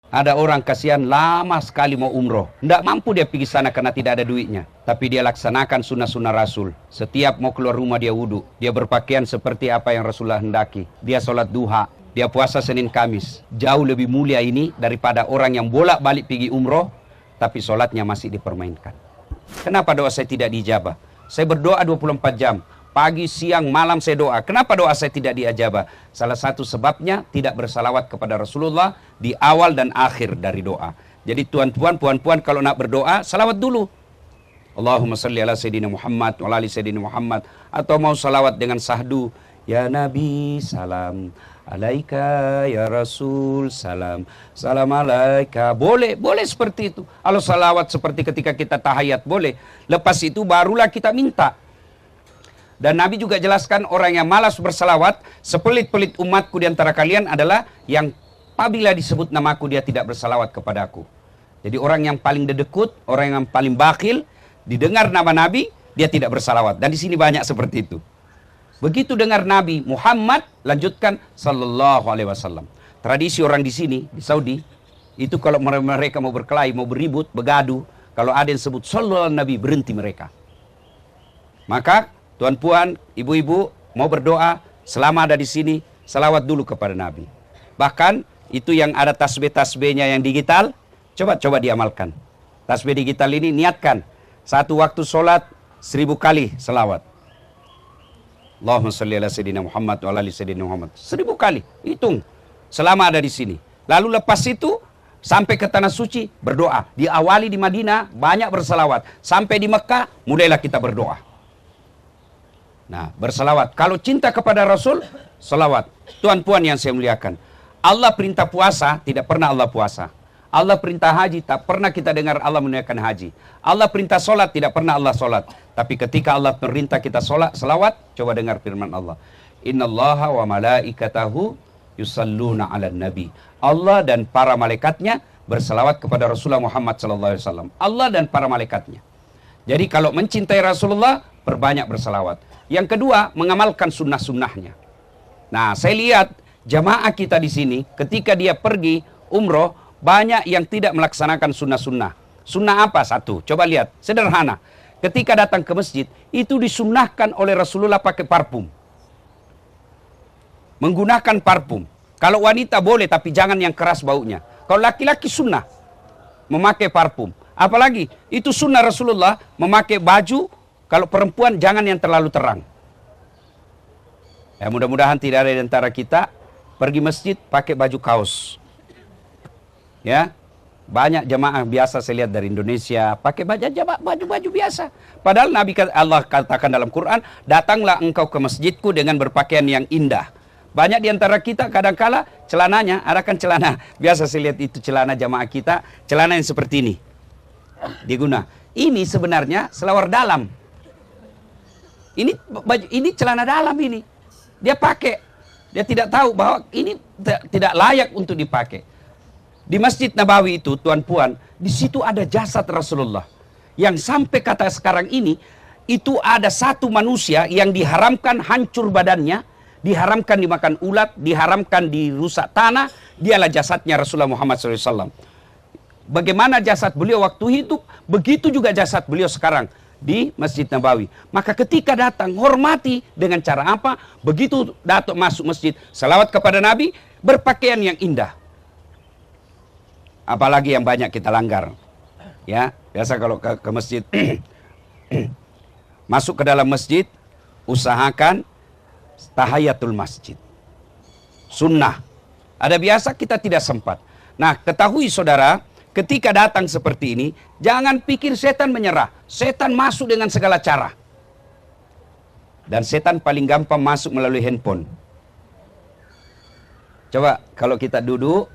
Ada orang kasihan lama sekali mau umroh. Tidak mampu dia pergi sana karena tidak ada duitnya. Tapi dia laksanakan sunnah-sunnah Rasul. Setiap mau keluar rumah dia wudhu. Dia berpakaian seperti apa yang Rasulullah hendaki. Dia sholat duha. Dia puasa Senin Kamis. Jauh lebih mulia ini daripada orang yang bolak-balik pergi umroh. Tapi sholatnya masih dipermainkan. Kenapa doa saya tidak dijabah? Saya berdoa 24 jam. Pagi, siang, malam saya doa. Kenapa doa saya tidak diajabah? Salah satu sebabnya tidak bersalawat kepada Rasulullah di awal dan akhir dari doa. Jadi tuan-tuan, puan-puan kalau nak berdoa, salawat dulu. Allahumma salli ala Sayyidina Muhammad wa ala ali Sayyidina Muhammad. Atau mau salawat dengan sahdu. Ya Nabi, salam. Alaika ya Rasul, salam. Salam alaika. Boleh seperti itu. Kalau salawat seperti ketika kita tahayat, boleh. Lepas itu barulah kita minta. Dan Nabi juga jelaskan orang yang malas bersalawat, sepelit-pelit umatku di antara kalian adalah yang apabila disebut namaku dia tidak bersalawat kepadaku. Jadi orang yang paling dedekut, orang yang paling bakhil, didengar nama Nabi, dia tidak bersalawat. Dan di sini banyak seperti itu. Begitu dengar Nabi Muhammad, lanjutkan sallallahu alaihi wasallam. Tradisi orang di sini, di Saudi, itu kalau mereka mau berkelahi, mau beribut, begaduh, kalau ada yang sebut sallallahu Nabi, berhenti mereka. Maka tuan-puan, ibu-ibu mau berdoa selama ada di sini, salawat dulu kepada Nabi. Bahkan itu yang ada tasbih-tasbihnya yang digital, coba diamalkan. Tasbih digital ini niatkan satu waktu sholat 1000 kali salawat. Allahumma salli ala Sayyidina Muhammad wa ala ali Sayyidina Muhammad. 1000 kali, hitung selama ada di sini. Lalu lepas itu sampai ke tanah suci berdoa. Diawali di Madinah banyak bersalawat. Sampai di Mekah mulailah kita berdoa. Nah, bersalawat. Kalau cinta kepada Rasul, salawat. Tuan-puan yang saya muliakan. Allah perintah puasa, tidak pernah Allah puasa. Allah perintah haji, tak pernah kita dengar Allah menunaikan haji. Allah perintah solat, tidak pernah Allah solat. Tapi ketika Allah perintah kita solat, salawat, coba dengar firman Allah. Innallaha wa malaikatahu yusalluna ala nabi. Allah dan para malaikatnya bersalawat kepada Rasulullah Muhammad SAW. Allah dan para malaikatnya. Jadi kalau mencintai Rasulullah, perbanyak bersalawat. Yang kedua, mengamalkan sunnah-sunnahnya. Nah, saya lihat jamaah kita di sini, ketika dia pergi umroh, banyak yang tidak melaksanakan sunnah-sunnah. Sunnah apa? Satu, coba lihat, sederhana. Ketika datang ke masjid, itu disunnahkan oleh Rasulullah pakai parfum. Menggunakan parfum. Kalau wanita boleh, tapi jangan yang keras baunya. Kalau laki-laki sunnah, memakai parfum. Apalagi, itu sunnah Rasulullah, memakai baju. Kalau perempuan jangan yang terlalu terang. Ya, mudah-mudahan tidak ada di antara kita pergi masjid pakai baju kaos. Ya, banyak jamaah biasa saya lihat dari Indonesia pakai baju biasa. Padahal Nabi Allah katakan dalam Quran, datanglah engkau ke masjidku dengan berpakaian yang indah. Banyak di antara kita kadangkala celananya, ada kan celana biasa saya lihat itu celana jamaah kita, celana yang seperti ini diguna. Ini sebenarnya selawar dalam. Ini celana dalam ini. Dia pakai. Dia tidak tahu bahwa ini tidak layak untuk dipakai. Di Masjid Nabawi itu, tuan-puan, di situ ada jasad Rasulullah. Yang sampai kata sekarang ini, itu ada satu manusia yang diharamkan hancur badannya, diharamkan dimakan ulat, diharamkan dirusak tanah, dialah jasadnya Rasulullah Muhammad SAW. Bagaimana jasad beliau waktu hidup, begitu juga jasad beliau sekarang di Masjid Nabawi. Maka ketika datang, hormati dengan cara apa? Begitu datang masuk masjid, salawat kepada Nabi, berpakaian yang indah. Apalagi yang banyak kita langgar. Ya, biasa kalau ke masjid, masuk ke dalam masjid, usahakan tahiyatul masjid. Sunnah. Ada biasa kita tidak sempat. Nah, ketahui saudara, ketika datang seperti ini, jangan pikir setan menyerah. Setan masuk dengan segala cara. Dan setan paling gampang masuk melalui handphone. Coba kalau kita duduk,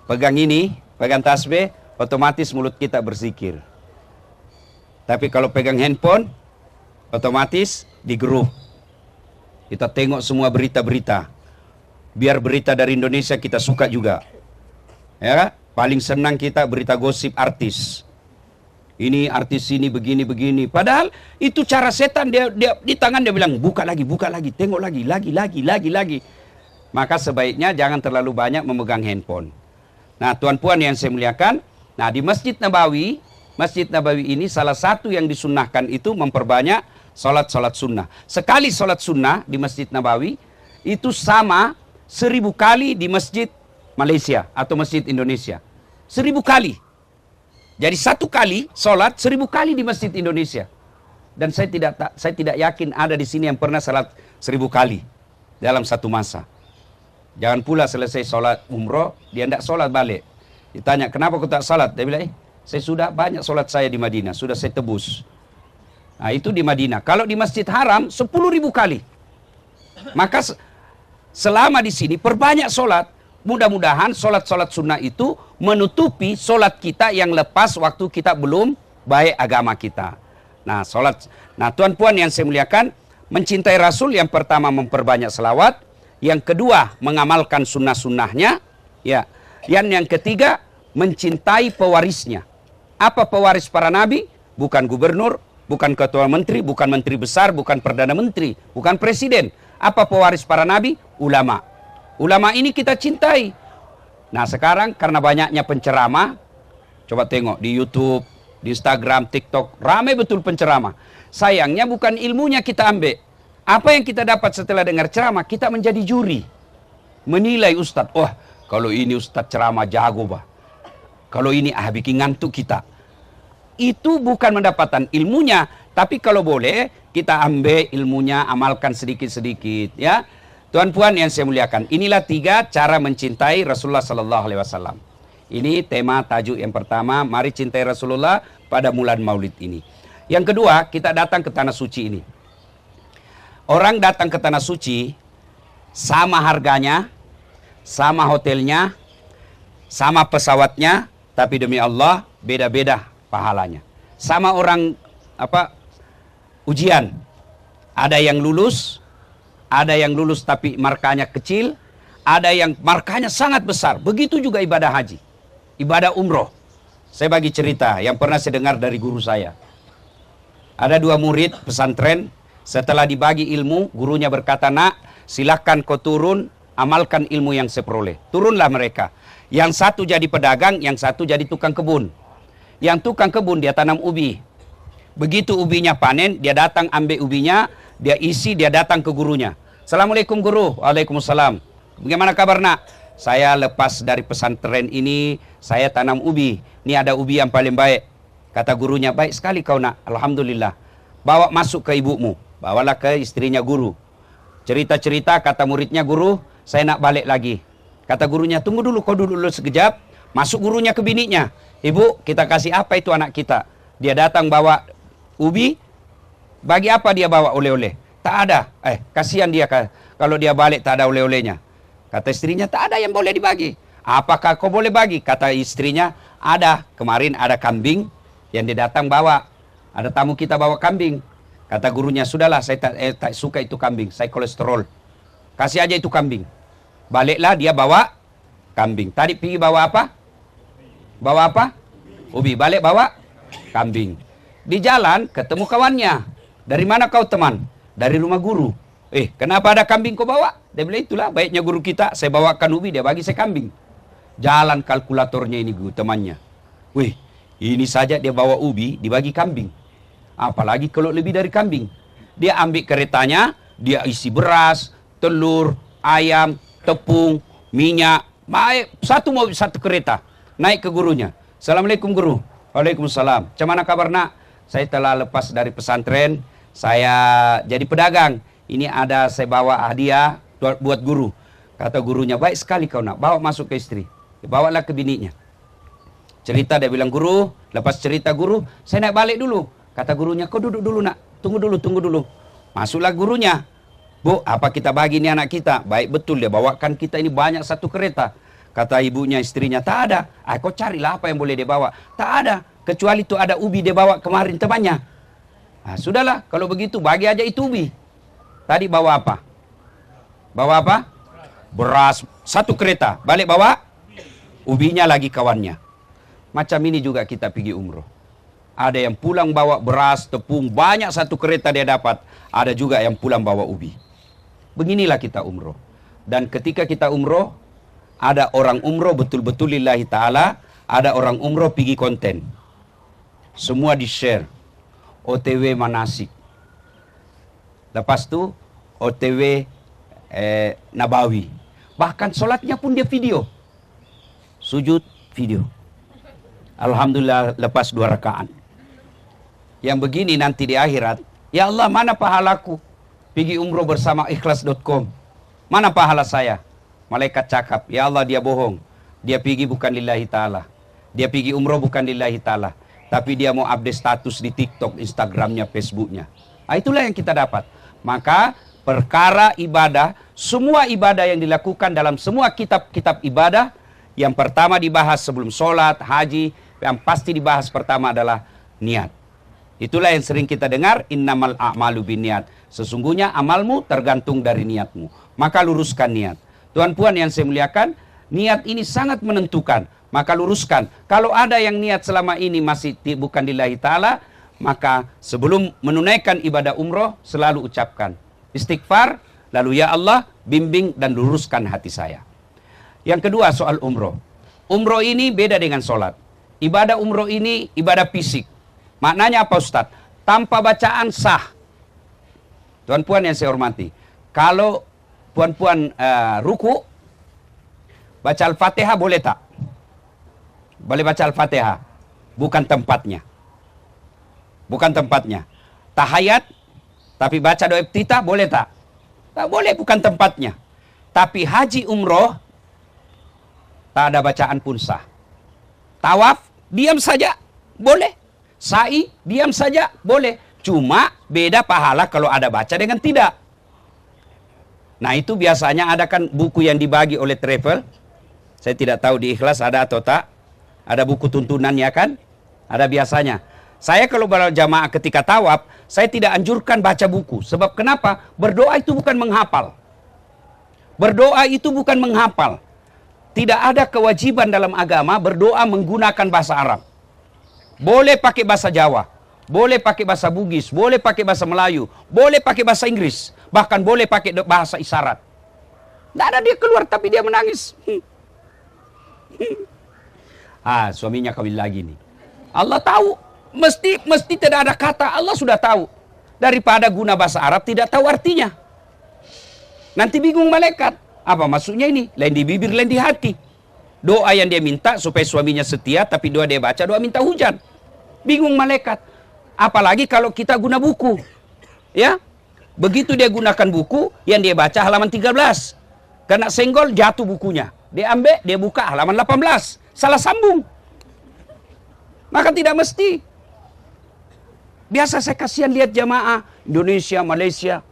pegang ini, pegang tasbih, otomatis mulut kita berzikir. Tapi kalau pegang handphone, otomatis di grup. Kita tengok semua berita-berita. Biar berita dari Indonesia kita suka juga. Ya, paling senang kita berita gosip artis. Ini artis ini begini. Padahal itu cara setan, dia di tangan dia bilang buka lagi, tengok lagi. maka sebaiknya jangan terlalu banyak memegang handphone. Nah, tuan-puan yang saya muliakan, nah di Masjid Nabawi ini salah satu yang disunnahkan itu memperbanyak sholat sunnah. Sekali sholat sunnah di Masjid Nabawi itu sama 1000 kali di Masjid Malaysia atau Masjid Indonesia. 1000 kali. Jadi satu kali sholat 1000 kali di Masjid Indonesia. Dan saya tidak yakin ada di sini yang pernah sholat 1000 kali dalam satu masa. Jangan pula selesai sholat umroh, dia tidak sholat balik. Ditanya, kenapa kau tak sholat? Dia bilang, saya sudah banyak sholat saya di Madinah, sudah saya tebus. Nah itu di Madinah. Kalau di Masjid Haram, 10.000 kali. Maka selama di sini, perbanyak sholat. Mudah-mudahan sholat sunnah itu menutupi sholat kita yang lepas waktu kita belum baik agama kita. Nah tuan-puan yang saya muliakan, mencintai Rasul yang pertama memperbanyak selawat. Yang kedua, mengamalkan sunnah-sunnahnya. Ya. Yang ketiga, mencintai pewarisnya. Apa pewaris para nabi? Bukan gubernur, bukan ketua menteri, bukan menteri besar, bukan perdana menteri, bukan presiden. Apa pewaris para nabi? Ulama. Ulama ini kita cintai. Nah sekarang karena banyaknya penceramah, coba tengok di YouTube, di Instagram, TikTok, ramai betul penceramah. Sayangnya bukan ilmunya kita ambil. Apa yang kita dapat setelah dengar ceramah, kita menjadi juri. Menilai ustadz, wah kalau ini ustadz ceramah jago bah. Kalau ini bikin ngantuk kita. Itu bukan mendapatkan ilmunya, tapi kalau boleh kita ambil ilmunya, amalkan sedikit-sedikit ya. Tuan-puan yang saya muliakan, inilah 3 cara mencintai Rasulullah sallallahu alaihi wasallam. Ini tema tajuk yang pertama, mari cintai Rasulullah pada bulan Maulid ini. Yang kedua, kita datang ke tanah suci ini. Orang datang ke tanah suci, sama harganya, sama hotelnya, sama pesawatnya, tapi demi Allah beda-beda pahalanya. Sama orang ujian, ada yang lulus tapi markanya kecil, ada yang markanya sangat besar. Begitu juga ibadah haji, ibadah umroh. Saya bagi cerita yang pernah saya dengar dari guru saya. Ada 2 murid pesantren. Setelah dibagi ilmu, gurunya berkata, nak, silakan kau turun, amalkan ilmu yang saya peroleh. Turunlah mereka. Yang satu jadi pedagang, yang satu jadi tukang kebun. Yang tukang kebun, dia tanam ubi. Begitu ubinya panen, dia datang ambil ubinya, dia isi, dia datang ke gurunya. Assalamualaikum guru. Waalaikumsalam. Bagaimana kabar nak? Saya lepas dari pesantren ini, saya tanam ubi. Ini ada ubi yang paling baik. Kata gurunya, baik sekali kau nak. Alhamdulillah. Bawa masuk ke ibumu. Bawalah ke istrinya guru. Cerita-cerita kata muridnya, guru, saya nak balik lagi. Kata gurunya, tunggu dulu, kau duduk dulu sekejap. Masuk gurunya ke bininya. Ibu, kita kasih apa itu anak kita? Dia datang bawa ubi. Bagi apa dia bawa oleh-oleh? Tak ada. Kasihan dia kalau dia balik tak ada oleh-olehnya. Kata istrinya, tak ada yang boleh dibagi. Apakah kau boleh bagi? Kata istrinya, ada. Kemarin ada kambing yang dia datang bawa. Ada tamu kita bawa kambing. Kata gurunya, sudahlah, saya tak suka itu kambing, saya kolesterol. Kasih aja itu kambing. Baliklah dia bawa kambing. Tadi pergi bawa apa? Bawa apa? Ubi. Balik bawa kambing. Di jalan ketemu kawannya. Dari mana kau teman? Dari rumah guru. Kenapa ada kambing kau bawa? Dia bilang, itulah baiknya guru kita, saya bawakan ubi, dia bagi saya kambing. Jalan kalkulatornya ini guru temannya. Wih, ini saja dia bawa ubi, dibagi kambing. Apalagi kalau lebih dari kambing. Dia ambil keretanya, dia isi beras, telur, ayam, tepung, minyak. Satu mobil, satu kereta. Naik ke gurunya. Assalamualaikum guru. Waalaikumsalam. Macam mana kabar nak? Saya telah lepas dari pesantren. Saya jadi pedagang. Ini ada saya bawa hadiah buat guru. Kata gurunya, baik sekali kau nak. Bawa masuk ke istri. Bawalah ke bininya. Cerita dia bilang, guru. Lepas cerita guru, saya naik balik dulu. Kata gurunya, kau duduk dulu nak, tunggu dulu. Masuklah gurunya. Bu, apa kita bagi ini anak kita? Baik betul, dia bawakan kita ini banyak satu kereta. Kata ibunya, istrinya, tak ada. Kau carilah apa yang boleh dia bawa. Tak ada, kecuali itu ada ubi dia bawa kemarin temannya. Sudahlah, kalau begitu bagi aja itu ubi. Tadi bawa apa? Bawa apa? Beras, satu kereta. Balik bawa ubinya lagi kawannya. Macam ini juga kita pergi umroh. Ada yang pulang bawa beras, tepung, banyak satu kereta dia dapat. Ada juga yang pulang bawa ubi. Beginilah kita umroh. Dan ketika kita umroh, ada orang umroh betul-betul lillahi ta'ala, ada orang umroh pergi konten. Semua di-share. OTW manasik. Lepas tu, OTW Nabawi. Bahkan sholatnya pun dia video. Sujud, video. Alhamdulillah lepas 2 rakaat. Yang begini nanti di akhirat, ya Allah mana pahalaku? Pergi umroh bersama ikhlas.com. Mana pahala saya? Malaikat cakap, ya Allah dia bohong. Dia pergi bukan lillahi ta'ala. Dia pergi umroh bukan lillahi ta'ala. Tapi dia mau update status di TikTok, Instagramnya, Facebooknya. Nah, itulah yang kita dapat. Maka perkara ibadah, semua ibadah yang dilakukan dalam semua kitab-kitab ibadah, yang pertama dibahas sebelum sholat, haji, yang pasti dibahas pertama adalah niat. Itulah yang sering kita dengar, innamal a'malu binniat. Sesungguhnya amalmu tergantung dari niatmu. Maka luruskan niat. Tuan-puan yang saya muliakan, niat ini sangat menentukan. Maka luruskan. Kalau ada yang niat selama ini masih bukan lillahi ta'ala, maka sebelum menunaikan ibadah umroh, selalu ucapkan istighfar, lalu ya Allah, bimbing dan luruskan hati saya. Yang kedua soal umroh. Umroh ini beda dengan sholat. Ibadah umroh ini ibadah fisik. Maknanya apa Ustadz? Tanpa bacaan sah. Tuan-puan yang saya hormati. Kalau puan-puan ruku, baca Al-Fatihah boleh tak? Boleh baca Al-Fatihah. Bukan tempatnya. Bukan tempatnya. Tahayat, tapi baca doa iftitah boleh tak? Tak boleh, bukan tempatnya. Tapi haji umroh, tak ada bacaan pun sah. Tawaf, diam saja, boleh. Sa'i, diam saja, boleh. Cuma beda pahala kalau ada baca dengan tidak. Nah itu biasanya ada kan buku yang dibagi oleh travel. Saya tidak tahu di Ikhlas ada atau tak. Ada buku tuntunannya kan? Ada biasanya. Saya kalau berjamaah ketika tawaf, saya tidak anjurkan baca buku. Sebab kenapa? Berdoa itu bukan menghafal. Berdoa itu bukan menghafal. Tidak ada kewajiban dalam agama berdoa menggunakan bahasa Arab. Boleh pakai bahasa Jawa, boleh pakai bahasa Bugis, boleh pakai bahasa Melayu, boleh pakai bahasa Inggris, bahkan boleh pakai bahasa isyarat. Tidak ada dia keluar tapi dia menangis. Suaminya kawin lagi nih. Allah tahu, mesti tidak ada kata, Allah sudah tahu. Daripada guna bahasa Arab tidak tahu artinya. Nanti bingung malaikat. Apa maksudnya ini? Lain di bibir, lain di hati. Doa yang dia minta supaya suaminya setia, tapi doa dia baca, doa minta hujan. Bingung malaikat. Apalagi kalau kita guna buku. Ya, begitu dia gunakan buku, yang dia baca halaman 13. Kena senggol, jatuh bukunya. Dia ambil, dia buka halaman 18. Salah sambung. Maka tidak mesti. Biasa saya kasihan lihat jamaah Indonesia, Malaysia.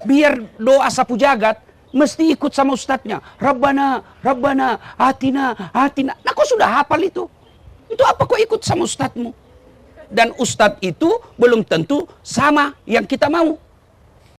Biar doa sapu jagat, mesti ikut sama ustadznya. Rabbana, Rabbana, Atina, Atina. Nah kau sudah hafal itu. Itu apa kau ikut sama ustadzmu? Dan ustadz itu belum tentu sama yang kita mau.